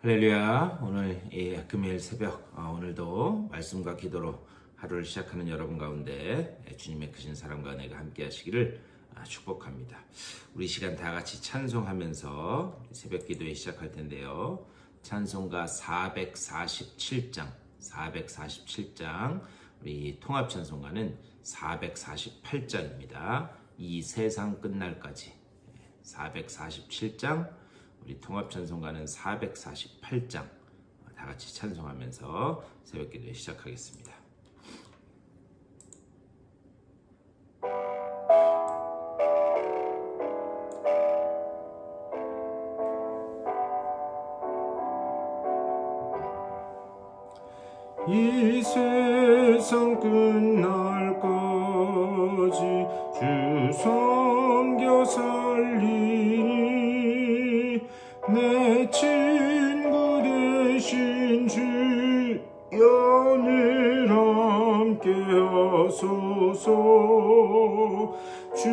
할렐루야. 오늘 금요일 새벽 오늘도 말씀과 기도로 하루를 시작하는 여러분 가운데 주님의 크신 사랑과 은혜가 함께 하시기를 축복합니다. 우리 시간 다 같이 찬송하면서 새벽 기도에 시작할 텐데요. 찬송가 447장 우리 통합 찬송가는 448장입니다. 이 세상 끝날까지 447장 우리 통합찬송가는 448장 다 같이 찬송하면서 새벽기도에 시작하겠습니다. 이 세상 끝날까지 주 섬겨 살리니 내 친구 되신 주여 늘 함께 하소서. 주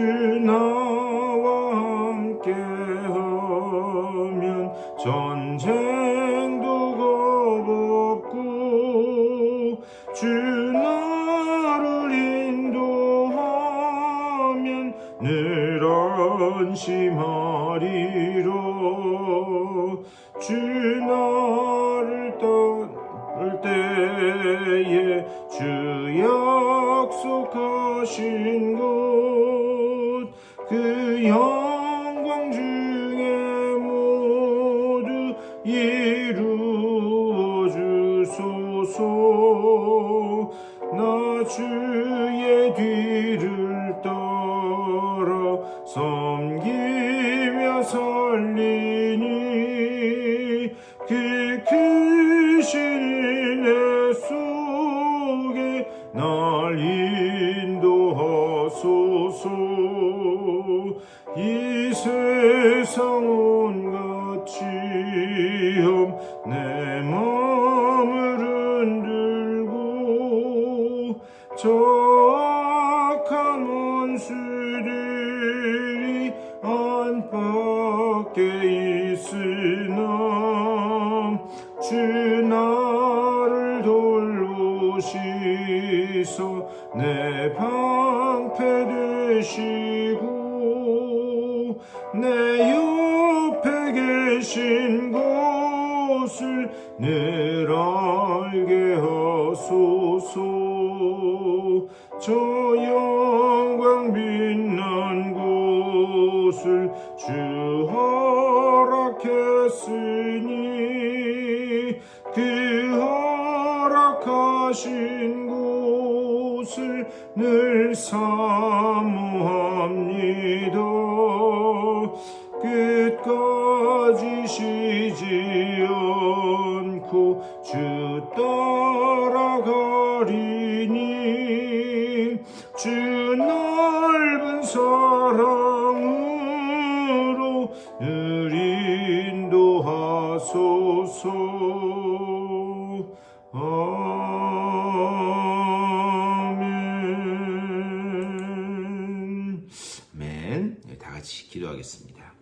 나와 함께 하면 전쟁도 겁없고 주 나를 인도하면 늘 안심하리라. 주 나를 떠날 때에 주 약속하신 곳 그 영광 중에 모두 이루어 주소서. 나 주의 뒤를 따라 섬기며 살리니 그 크신 은혜 속에 날 인도하소서. 이 세상 온갖 시험 내 마음을 흔들고 악한 원수들이 안팎에 있으나 주 나를 돌보시서 내 방패 되시고 내 옆에 계신 곳을 늘 알게 하소서. 저 영광 빛난 곳을 주 허락했으니 그 허락하신 곳을 늘 사모합니다. 끝까지 쉬지 않고 주 따라가리니 주 넓은 사랑으로 늘 인도하소서. 아멘. 아멘. 다 같이 기도하겠습니다.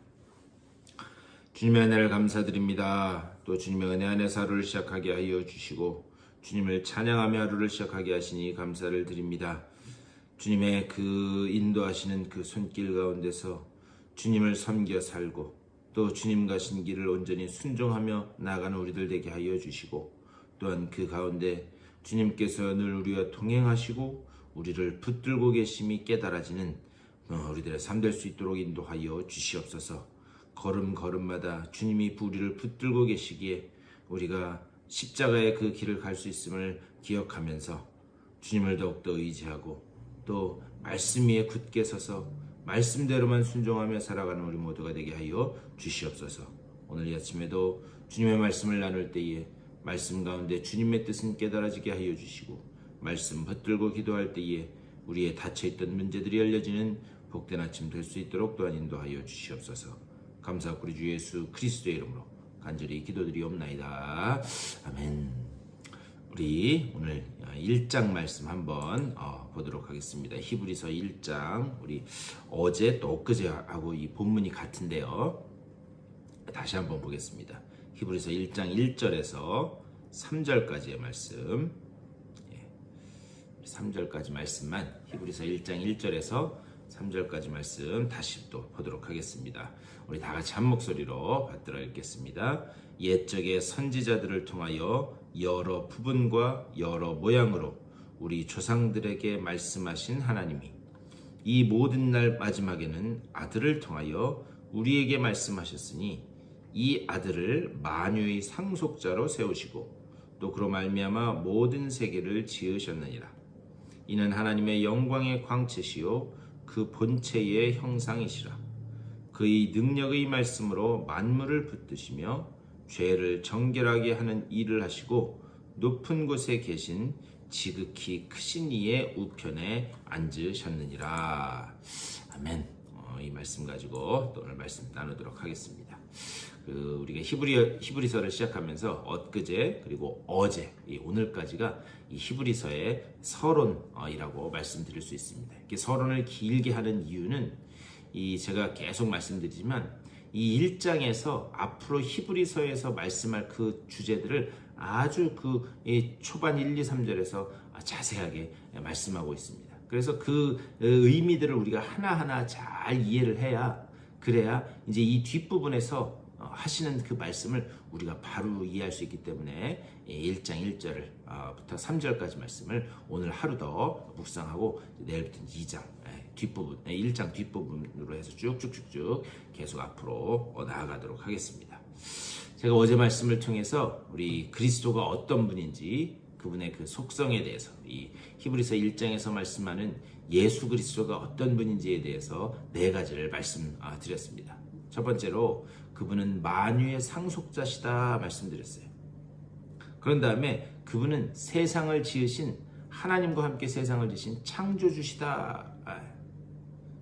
주님의 은혜를 감사드립니다. 또 주님의 은혜 안에서 하루를 시작하게 하여 주시고 주님을 찬양하며 하루를 시작하게 하시니 감사를 드립니다. 주님의 그 인도하시는 그 손길 가운데서 주님을 섬겨 살고 또 주님 가신 길을 온전히 순종하며 나아가는 우리들 되게 하여 주시고 또한 그 가운데 주님께서 늘 우리와 동행하시고 우리를 붙들고 계심이 깨달아지는 우리들의 삶 될 수 있도록 인도하여 주시옵소서. 걸음걸음마다 주님이 우리를 붙들고 계시기에 우리가 십자가의 그 길을 갈 수 있음을 기억하면서 주님을 더욱더 의지하고 또 말씀 위에 굳게 서서 말씀대로만 순종하며 살아가는 우리 모두가 되게 하여 주시옵소서. 오늘 이 아침에도 주님의 말씀을 나눌 때에 말씀 가운데 주님의 뜻은 깨달아지게 하여 주시고 말씀 붙들고 기도할 때에 우리의 닫혀있던 문제들이 열려지는 복된 아침 될 수 있도록 또한 인도하여 주시옵소서. 감사하고 우리 주 예수 그리스도의 이름으로 간절히 기도드리옵나이다. 아멘. 우리 오늘 1장 말씀 한번 보도록 하겠습니다. 히브리서 1장, 우리 어제 또 엊그제하고 이 본문이 같은데요. 다시 한번 보겠습니다. 히브리서 1장 1절에서 3절까지의 말씀, 3절까지 말씀만, 히브리서 1장 1절에서 3절까지 말씀 다시 또 보도록 하겠습니다. 우리 다 같이 한 목소리로 받들어 읽겠습니다. 옛적의 선지자들을 통하여 여러 부분과 여러 모양으로 우리 조상들에게 말씀하신 하나님이 이 모든 날 마지막에는 아들을 통하여 우리에게 말씀하셨으니 이 아들을 만유의 상속자로 세우시고 또 그로 말미암아 모든 세계를 지으셨느니라. 이는 하나님의 영광의 광채시요 그 본체의 형상이시라. 그의 능력의 말씀으로 만물을 붙드시며 죄를 정결하게 하는 일을 하시고 높은 곳에 계신 지극히 크신 이의 우편에 앉으셨느니라. 아멘. 이 말씀 가지고 또 오늘 말씀 나누도록 하겠습니다. 우리가 히브리서를 시작하면서 엊그제 그리고 어제 오늘까지가 이 히브리서의 서론이라고 말씀드릴 수 있습니다. 이렇게 서론을 길게 하는 이유는 제가 계속 말씀드리지만 이 1장에서 앞으로 히브리서에서 말씀할 그 주제들을 아주 초반 1, 2, 3절에서 자세하게 말씀하고 있습니다. 그래서 그 의미들을 우리가 하나하나 잘 이해를 그래야 이제 이 뒷부분에서 하시는 그 말씀을 우리가 바로 이해할 수 있기 때문에 1장 1절부터 3절까지 말씀을 오늘 하루 더 묵상하고 내일부터는 2장 뒷부분, 1장 뒷부분으로 해서 쭉쭉쭉쭉 계속 앞으로 나아가도록 하겠습니다. 제가 어제 말씀을 통해서 우리 그리스도가 어떤 분인지 그분의 그 속성에 대해서 이 히브리서 1장에서 말씀하는 예수 그리스도가 어떤 분인지에 대해서 4가지를 말씀드렸습니다. 첫 번째로 그분은 만유의 상속자시다 말씀드렸어요. 그런 다음에 그분은 세상을 지으신 하나님과 함께 세상을 지으신 창조주시다.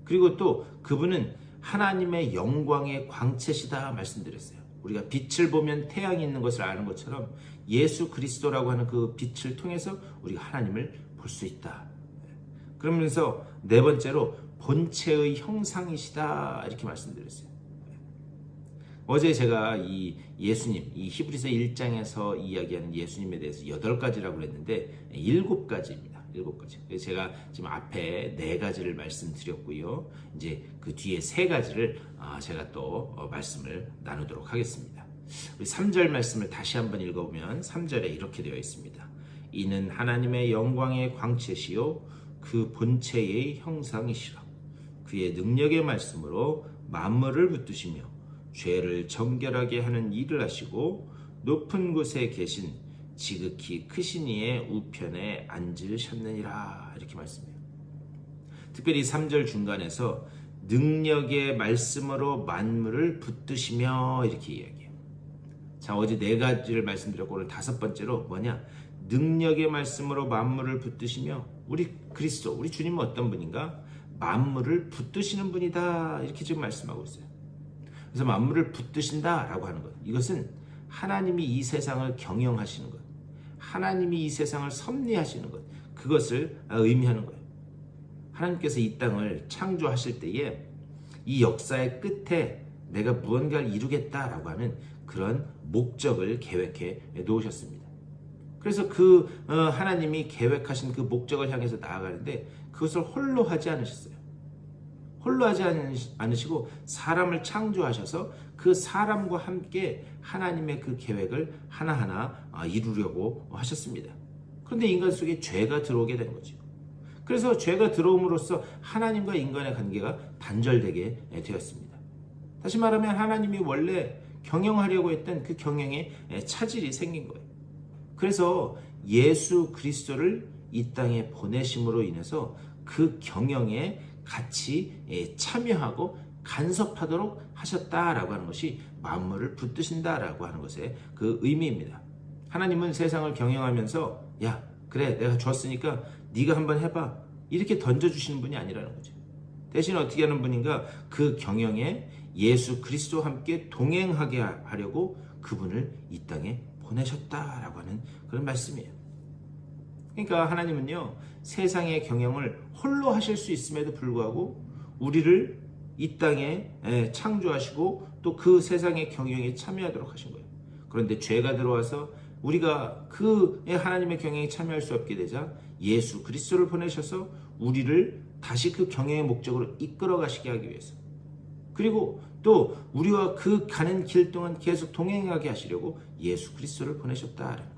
그리고 또 그분은 하나님의 영광의 광채시다 말씀드렸어요. 우리가 빛을 보면 태양이 있는 것을 아는 것처럼 예수 그리스도라고 하는 그 빛을 통해서 우리가 하나님을 볼 수 있다. 그러면서 4번째로 본체의 형상이시다 이렇게 말씀드렸어요. 어제 제가 이 예수님, 이 히브리서 1장에서 이야기하는 예수님에 대해서 8가지라고 그랬는데 7가지입니다. 7가지. 그래서 제가 지금 앞에 4가지를 말씀드렸고요. 이제 그 뒤에 3가지를 제가 또 말씀을 나누도록 하겠습니다. 우리 3절 말씀을 다시 한번 읽어보면 3절에 이렇게 되어 있습니다. 이는 하나님의 영광의 광채시요 그 본체의 형상이시라. 그의 능력의 말씀으로 만물을 붙드시며 죄를 정결하게 하는 일을 하시고 높은 곳에 계신 지극히 크신 이의 우편에 앉으셨느니라 이렇게 말씀해요. 특별히 3절 중간에서 능력의 말씀으로 만물을 붙드시며 이렇게 이야기해요. 자, 어제 4가지를 말씀드렸고 오늘 5번째로 뭐냐? 능력의 말씀으로 만물을 붙드시며 우리 그리스도, 우리 주님은 어떤 분인가? 만물을 붙드시는 분이다 이렇게 지금 말씀하고 있어요. 그래서 만물을 붙드신다라고 하는 것, 이것은 하나님이 이 세상을 경영하시는 것, 하나님이 이 세상을 섭리하시는 것, 그것을 의미하는 거예요. 하나님께서 이 땅을 창조하실 때에 이 역사의 끝에 내가 무언가를 이루겠다라고 하는 그런 목적을 계획해 놓으셨습니다. 그래서 그 하나님이 계획하신 그 목적을 향해서 나아가는데 그것을 홀로 하지 않으셨어요. 홀로 하지 않으시고 사람을 창조하셔서 그 사람과 함께 하나님의 그 계획을 하나하나 이루려고 하셨습니다. 그런데 인간 속에 죄가 들어오게 된 거죠. 그래서 죄가 들어옴으로써 하나님과 인간의 관계가 단절되게 되었습니다. 다시 말하면 하나님이 원래 경영하려고 했던 그 경영에 차질이 생긴 거예요. 그래서 예수 그리스도를 이 땅에 보내심으로 인해서 그 경영에 같이 참여하고 간섭하도록 하셨다라고 하는 것이 만물을 붙드신다라고 하는 것의 그 의미입니다. 하나님은 세상을 경영하면서 야 그래 내가 줬으니까 네가 한번 해봐 이렇게 던져주시는 분이 아니라는 거죠. 대신 어떻게 하는 분인가? 그 경영에 예수 그리스도와 함께 동행하게 하려고 그분을 이 땅에 보내셨다라고 하는 그런 말씀이에요. 그러니까 하나님은요 세상의 경영을 홀로 하실 수 있음에도 불구하고 우리를 이 땅에 창조하시고 또 그 세상의 경영에 참여하도록 하신 거예요. 그런데 죄가 들어와서 우리가 그 하나님의 경영에 참여할 수 없게 되자 예수 그리스도를 보내셔서 우리를 다시 그 경영의 목적으로 이끌어 가시게 하기 위해서, 그리고 또 우리와 그 가는 길 동안 계속 동행하게 하시려고 예수 그리스도를 보내셨다는 거예요.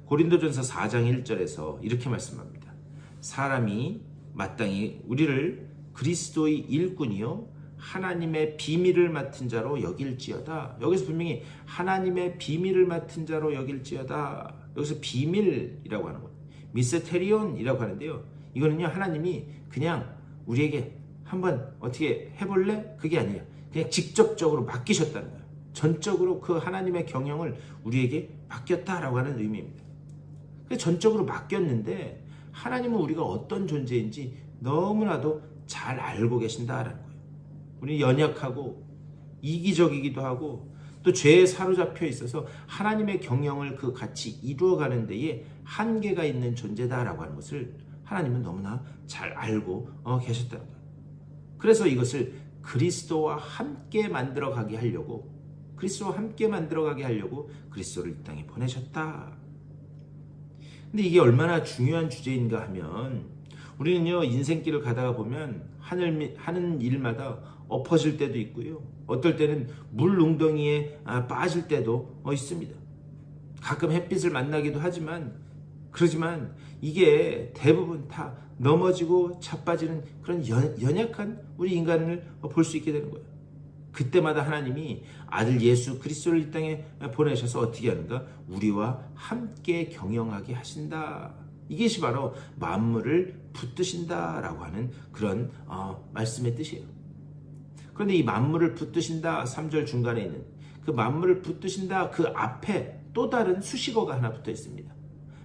고린도전서 4장 1절에서 이렇게 말씀합니다. 사람이 마땅히 우리를 그리스도의 일꾼이요 하나님의 비밀을 맡은 자로 여길지어다. 여기서 분명히 하나님의 비밀을 맡은 자로 여길지어다. 여기서 비밀이라고 하는 거예요. 미스테리온이라고 하는데요. 이거는요 하나님이 그냥 우리에게 한번 어떻게 해볼래? 그게 아니에요. 그냥 직접적으로 맡기셨다는 거예요. 전적으로 그 하나님의 경영을 우리에게 맡겼다라고 하는 의미입니다. 전적으로 맡겼는데 하나님은 우리가 어떤 존재인지 너무나도 잘 알고 계신다라는 거예요. 우리 연약하고 이기적이기도 하고 또 죄에 사로잡혀 있어서 하나님의 경영을 그 같이 이루어가는 데에 한계가 있는 존재다라고 하는 것을 하나님은 너무나 잘 알고 계셨다는 거예요. 그래서 이것을 그리스도와 함께 만들어가게 하려고 그리스도와 함께 만들어가게 하려고 그리스도를 이 땅에 보내셨다. 근데 이게 얼마나 중요한 주제인가 하면 우리는요 인생길을 가다가 보면 하는 일마다 엎어질 때도 있고요. 어떨 때는 물 웅덩이에 빠질 때도 있습니다. 가끔 햇빛을 만나기도 그러지만 이게 대부분 다 넘어지고 자빠지는 그런 연약한 우리 인간을 볼 수 있게 되는 거예요. 그때마다 하나님이 아들 예수 그리스도를 이 땅에 보내셔서 어떻게 하는가? 우리와 함께 경영하게 하신다. 이것이 바로 만물을 붙드신다라고 하는 그런 말씀의 뜻이에요. 그런데 이 만물을 붙드신다 3절 중간에 있는 그 만물을 붙드신다 그 앞에 또 다른 수식어가 하나 붙어 있습니다.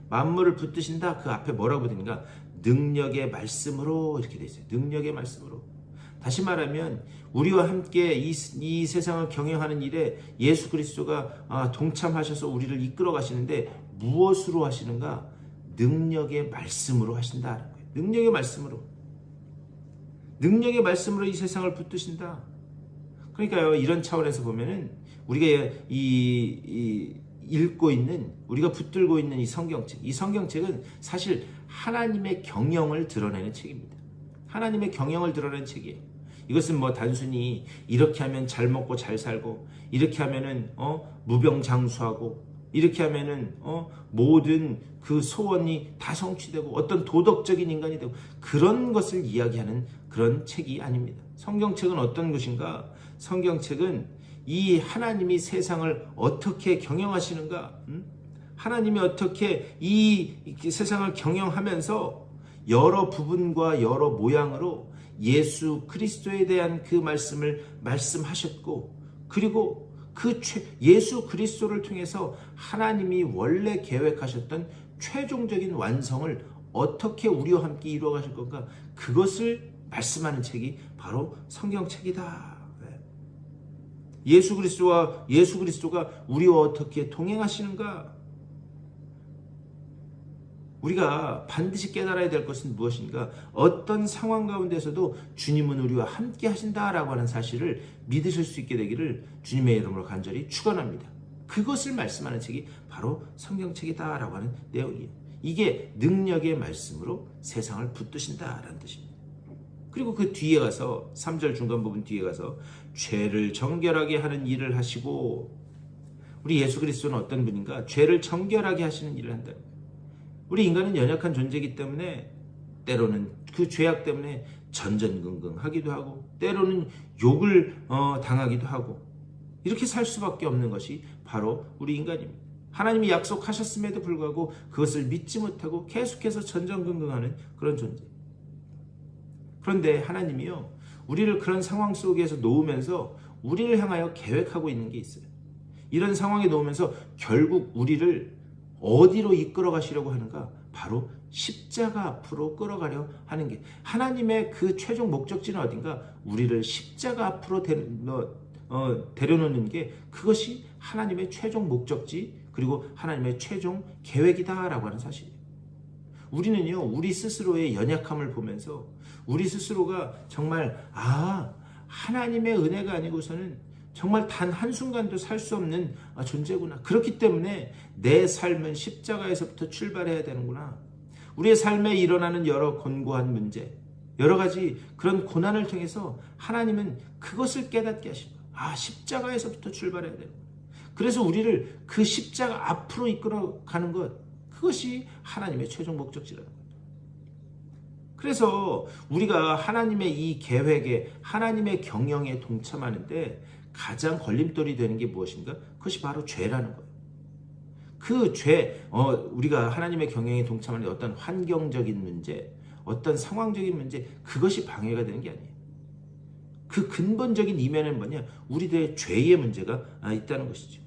만물을 붙드신다 그 앞에 뭐라고 붙으니까 능력의 말씀으로 이렇게 되어 있어요. 능력의 말씀으로. 다시 말하면 우리와 함께 이 세상을 경영하는 일에 예수 그리스도가 동참하셔서 우리를 이끌어 가시는데 무엇으로 하시는가? 능력의 말씀으로 하신다는 거예요. 능력의 말씀으로. 능력의 말씀으로 이 세상을 붙드신다. 그러니까요 이런 차원에서 보면은 우리가 읽고 있는 우리가 붙들고 있는 이 성경책은 사실 하나님의 경영을 드러내는 책입니다. 하나님의 경영을 드러내는 책이에요. 이것은 뭐 단순히 이렇게 하면 잘 먹고 잘 살고 이렇게 하면은 무병장수하고 이렇게 하면은 모든 그 소원이 다 성취되고 어떤 도덕적인 인간이 되고 그런 것을 이야기하는 그런 책이 아닙니다. 성경책은 어떤 것인가? 성경책은 이 하나님이 세상을 어떻게 경영하시는가? 하나님이 어떻게 이 세상을 경영하면서 여러 부분과 여러 모양으로 예수 그리스도에 대한 그 말씀을 말씀하셨고 그리고 그 예수 그리스도를 통해서 하나님이 원래 계획하셨던 최종적인 완성을 어떻게 우리와 함께 이루어 가실 건가? 그것을 말씀하는 책이 바로 성경책이다. 예수 그리스도가 우리와 어떻게 동행하시는가? 우리가 반드시 깨달아야 될 것은 무엇인가? 어떤 상황 가운데서도 주님은 우리와 함께 하신다라고 하는 사실을 믿으실 수 있게 되기를 주님의 이름으로 간절히 축원합니다. 그것을 말씀하는 책이 바로 성경책이다라고 하는 내용이에요. 이게 능력의 말씀으로 세상을 붙드신다라는 뜻입니다. 그리고 그 뒤에 가서 3절 중간 부분 뒤에 가서 죄를 정결하게 하는 일을 하시고, 우리 예수 그리스도는 어떤 분인가? 죄를 정결하게 하시는 일을 한다. 우리 인간은 연약한 존재이기 때문에 때로는 그 죄악 때문에 전전긍긍하기도 하고 때로는 욕을 당하기도 하고 이렇게 살 수밖에 없는 것이 바로 우리 인간입니다. 하나님이 약속하셨음에도 불구하고 그것을 믿지 못하고 계속해서 전전긍긍하는 그런 존재. 그런데 하나님이요, 우리를 그런 상황 속에서 놓으면서 우리를 향하여 계획하고 있는 게 있어요. 이런 상황에 놓으면서 결국 우리를 어디로 이끌어 가시려고 하는가? 바로 십자가 앞으로 끌어가려 하는 게, 하나님의 그 최종 목적지는 어딘가? 우리를 십자가 앞으로 데려놓는 게, 그것이 하나님의 최종 목적지, 그리고 하나님의 최종 계획이다라고 하는 사실이에요. 우리는요, 우리 스스로의 연약함을 보면서 우리 스스로가 정말 하나님의 은혜가 아니고서는 정말 단 한순간도 살 수 없는 존재구나. 그렇기 때문에 내 삶은 십자가에서부터 출발해야 되는구나. 우리의 삶에 일어나는 여러 곤고한 문제, 여러 가지 그런 고난을 통해서 하나님은 그것을 깨닫게 하신 거예요. 십자가에서부터 출발해야 되는구나. 그래서 우리를 그 십자가 앞으로 이끌어가는 것, 그것이 하나님의 최종 목적지라는 거예요. 그래서 우리가 하나님의 이 계획에, 하나님의 경영에 동참하는데 가장 걸림돌이 되는 게 무엇인가? 그것이 바로 죄라는 거예요. 그 죄, 우리가 하나님의 경영에 동참하는 어떤 환경적인 문제, 어떤 상황적인 문제, 그것이 방해가 되는 게 아니에요. 그 근본적인 이면은 뭐냐? 우리들의 죄의 문제가 있다는 것이죠.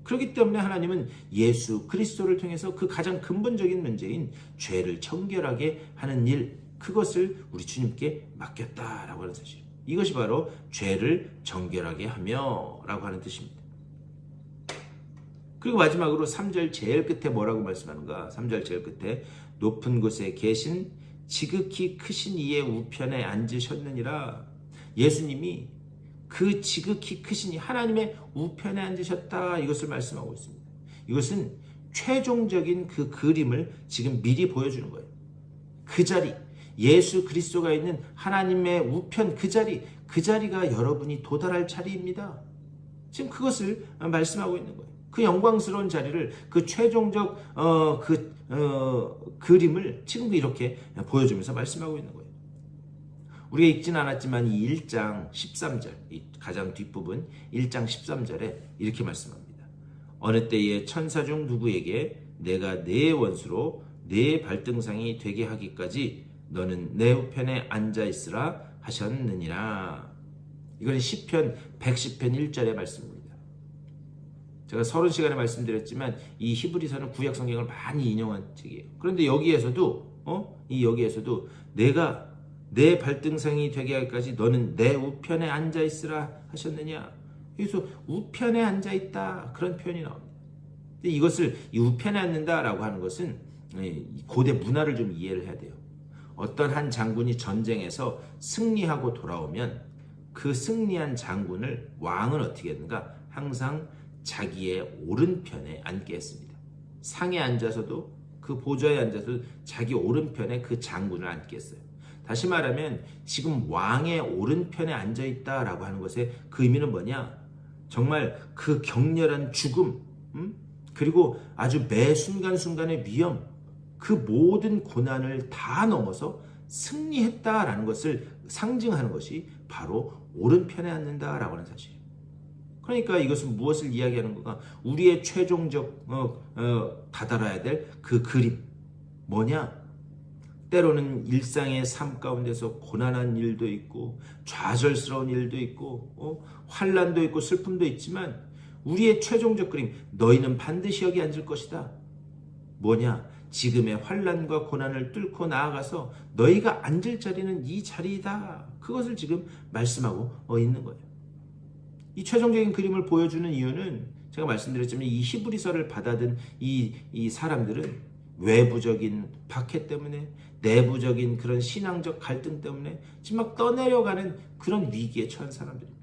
그렇기 때문에 하나님은 예수 그리스도를 통해서 그 가장 근본적인 문제인 죄를 청결하게 하는 일, 그것을 우리 주님께 맡겼다라고 하는 사실. 이것이 바로 죄를 정결하게 하며 라고 하는 뜻입니다. 그리고 마지막으로 3절 제일 끝에 뭐라고 말씀하는가? 3절 제일 끝에 높은 곳에 계신 지극히 크신 이의 우편에 앉으셨느니라. 예수님이 그 지극히 크신 이 하나님의 우편에 앉으셨다, 이것을 말씀하고 있습니다. 이것은 최종적인 그 그림을 지금 미리 보여주는 거예요. 그 자리, 예수 그리스도가 있는 하나님의 우편, 그 자리가 여러분이 도달할 자리입니다. 지금 그것을 말씀하고 있는 거예요. 그 영광스러운 자리를, 그 최종적 그림을 지금 이렇게 보여주면서 말씀하고 있는 거예요. 우리가 읽지는 않았지만 이 1장 13절, 이 가장 뒷부분 1장 13절에 이렇게 말씀합니다. 어느 때에 천사 중 누구에게 내가 내 원수로 내 발등상이 되게 하기까지 너는 내 우편에 앉아있으라 하셨느니라. 이건 시편 110편 1절의 말씀입니다. 제가 30시간에 말씀드렸지만 이 히브리서는 구약 성경을 많이 인용한 책이에요. 그런데 여기에서도 내가 내 발등상이 되게 하기까지 너는 내 우편에 앉아있으라 하셨느냐. 여기서 우편에 앉아있다, 그런 표현이 나옵니다. 근데 이것을 이 우편에 앉는다라고 하는 것은 고대 문화를 좀 이해를 해야 돼요. 어떤 한 장군이 전쟁에서 승리하고 돌아오면 그 승리한 장군을 왕은 어떻게 했는가? 항상 자기의 오른편에 앉게 했습니다. 상에 앉아서도, 그 보좌에 앉아서도 자기 오른편에 그 장군을 앉게 했어요. 다시 말하면 지금 왕의 오른편에 앉아있다라고 하는 것의 그 의미는 뭐냐? 정말 그 격렬한 죽음, 그리고 아주 매 순간순간의 위험, 그 모든 고난을 다 넘어서 승리했다라는 것을 상징하는 것이 바로 오른편에 앉는다라고 하는 사실이에요. 그러니까 이것은 무엇을 이야기하는 건가? 우리의 최종적 다다라야 될 그 그림, 뭐냐? 때로는 일상의 삶 가운데서 고난한 일도 있고 좌절스러운 일도 있고 환난도 있고 슬픔도 있지만 우리의 최종적 그림, 너희는 반드시 여기 앉을 것이다. 뭐냐? 지금의 환난과 고난을 뚫고 나아가서 너희가 앉을 자리는 이 자리이다. 그것을 지금 말씀하고 있는 거예요. 이 최종적인 그림을 보여주는 이유는 제가 말씀드렸지만 이 히브리서를 받아든 이 사람들은 외부적인 박해 때문에, 내부적인 그런 신앙적 갈등 때문에 지금 막 떠내려가는 그런 위기에 처한 사람들입니다.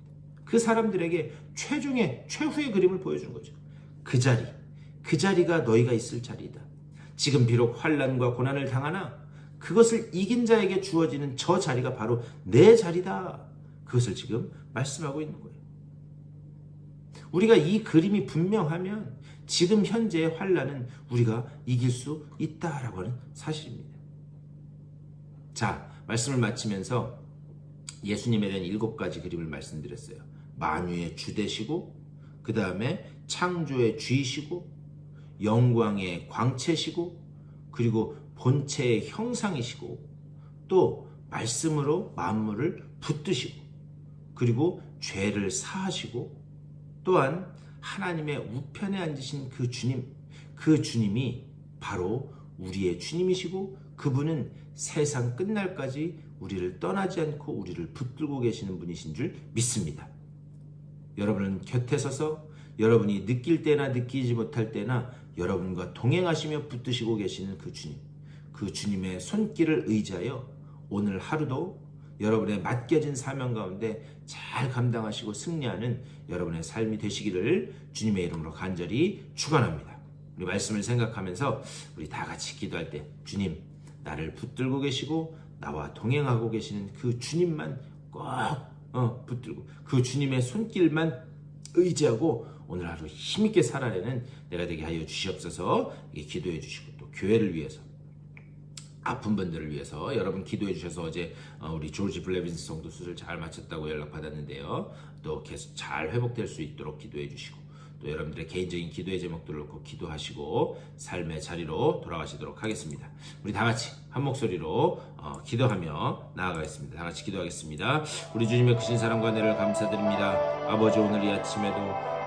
그 사람들에게 최후의 그림을 보여준 거죠. 그 자리가 너희가 있을 자리이다. 지금 비록 환난과 고난을 당하나 그것을 이긴 자에게 주어지는 저 자리가 바로 내 자리다. 그것을 지금 말씀하고 있는 거예요. 우리가 이 그림이 분명하면 지금 현재의 환난은 우리가 이길 수 있다라고 하는 사실입니다. 자, 말씀을 마치면서 예수님에 대한 7가지 그림을 말씀드렸어요. 만유의 주 되시고, 그 다음에 창조의 주이시고, 영광의 광채시고, 그리고 본체의 형상이시고, 또 말씀으로 만물을 붙드시고 그리고 죄를 사하시고 또한 하나님의 우편에 앉으신 그 주님, 그 주님이 바로 우리의 주님이시고 그분은 세상 끝날까지 우리를 떠나지 않고 우리를 붙들고 계시는 분이신 줄 믿습니다. 여러분은 곁에 서서 여러분이 느낄 때나 느끼지 못할 때나 여러분과 동행하시며 붙드시고 계시는 그 주님, 그 주님의 손길을 의지하여 오늘 하루도 여러분의 맡겨진 사명 가운데 잘 감당하시고 승리하는 여러분의 삶이 되시기를 주님의 이름으로 간절히 축원합니다. 우리 말씀을 생각하면서 우리 다 같이 기도할 때 주님, 나를 붙들고 계시고 나와 동행하고 계시는 그 주님만 꼭 붙들고 그 주님의 손길만 의지하고 오늘 하루 힘있게 살아내는 내가 되게 하여 주시옵소서. 기도해 주시고 또 교회를 위해서 아픈 분들을 위해서 여러분 기도해 주셔서 어제 우리 조지 블레빈스 성도 수술 잘 마쳤다고 연락 받았는데요. 또 계속 잘 회복될 수 있도록 기도해 주시고 또 여러분들의 개인적인 기도의 제목들을 놓고 기도하시고 삶의 자리로 돌아가시도록 하겠습니다. 우리 다 같이 한 목소리로 기도하며 나아가겠습니다. 다 같이 기도하겠습니다. 우리 주님의 크신 사랑과 은혜를 감사드립니다. 아버지, 오늘 이 아침에도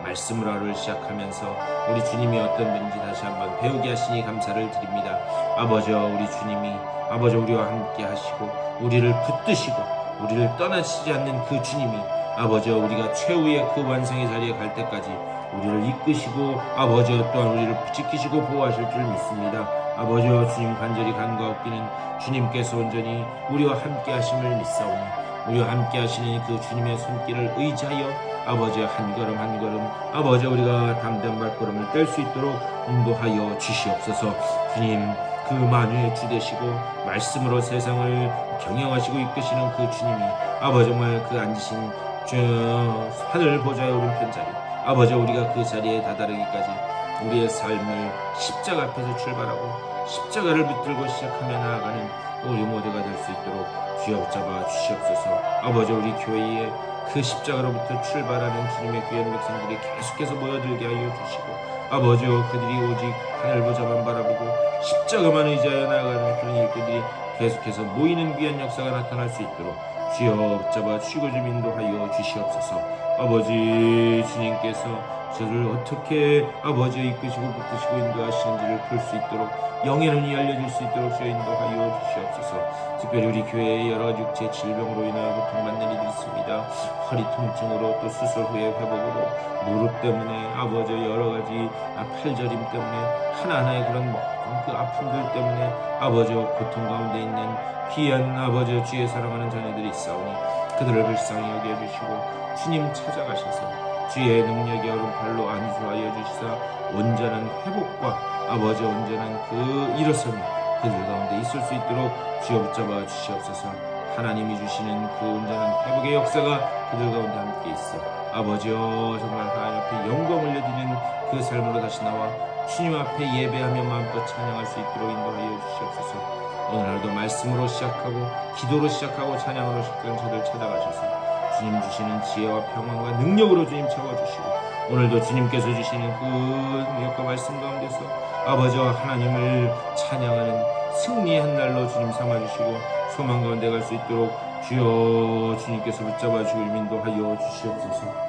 말씀으로 하루를 시작하면서 우리 주님이 어떤 분인지 다시 한번 배우게 하시니 감사를 드립니다. 아버지여, 우리 주님이 아버지 우리와 함께 하시고 우리를 붙드시고 우리를 떠나시지 않는 그 주님이 아버지여, 우리가 최후의 그 완성의 자리에 갈 때까지 우리를 이끄시고 아버지여 또한 우리를 지키시고 보호하실 줄 믿습니다. 아버지여, 주님 간절히 간과없기는 주님께서 온전히 우리와 함께 하심을 믿사오니 우리와 함께 하시는 그 주님의 손길을 의지하여 아버지 한 걸음 한 걸음 아버지 우리가 담대한 발걸음을 뗄 수 있도록 인도하여 주시옵소서. 주님, 그 만유의 주 되시고 말씀으로 세상을 경영하시고 이끄시는 그 주님이 아버지 정말 그 앉으신 하늘 보좌의 오른편 자리 아버지 우리가 그 자리에 다다르기까지 우리의 삶을 십자가 앞에서 출발하고 십자가를 붙들고 시작하며 나아가는 우리 모두가 될 수 있도록 주여 붙잡아 주시옵소서. 아버지 우리 교회에 그 십자가로부터 출발하는 주님의 귀한 백성들이 계속해서 모여들게 하여 주시고 아버지여, 그들이 오직 하늘 보좌만 바라보고 십자가만 의지하여 나아가는 그런 일꾼들이 계속해서 모이는 귀한 역사가 나타날 수 있도록 주여 붙잡아 주시고 좀 인도하여 주시옵소서. 아버지, 주님께서 저를 어떻게 아버지 이끄시고 붙드시고 인도하시는지를 볼 수 있도록 영의 눈이 열려질 수 있도록 주여 인도하여 주시옵소서. 특별히 우리 교회에 여러 가지 육체 질병으로 인하여 고통받는 이들이 있습니다. 허리 통증으로 또 수술 후에 회복으로 무릎 때문에 아버지 여러 가지 팔저림 때문에 하나하나의 그런 모든 그 아픔들 때문에 아버지 고통 가운데 있는 귀한 아버지 주의 사랑하는 자녀들이 있사오니 그들을 불쌍히 여겨주시고 주님 찾아가셔서 주의 능력의 오른팔로 안수하여 주시사 온전한 회복과 아버지 온전한 그 일어섬이 그들 가운데 있을 수 있도록 주여 붙잡아 주시옵소서. 하나님이 주시는 그 온전한 회복의 역사가 그들 가운데 함께 있어 아버지여 정말 하나님 앞에 영광을 올려드리는 그 삶으로 다시 나와 주님 앞에 예배하며 마음껏 찬양할 수 있도록 인도하여 주시옵소서. 오늘 하루도 말씀으로 시작하고 기도로 시작하고 찬양으로 시작하는 저들 찾아가셔서 주님 주시는 지혜와 평안과 능력으로 주님 채워주시고 오늘도 주님께서 주시는 그 능력과 말씀 가운데서 아버지와 하나님을 찬양하는 승리의 한 날로 주님 삼아주시고 소망 가운데 갈 수 있도록 주여 주님께서 붙잡아 주시고 인도하여 주시옵소서.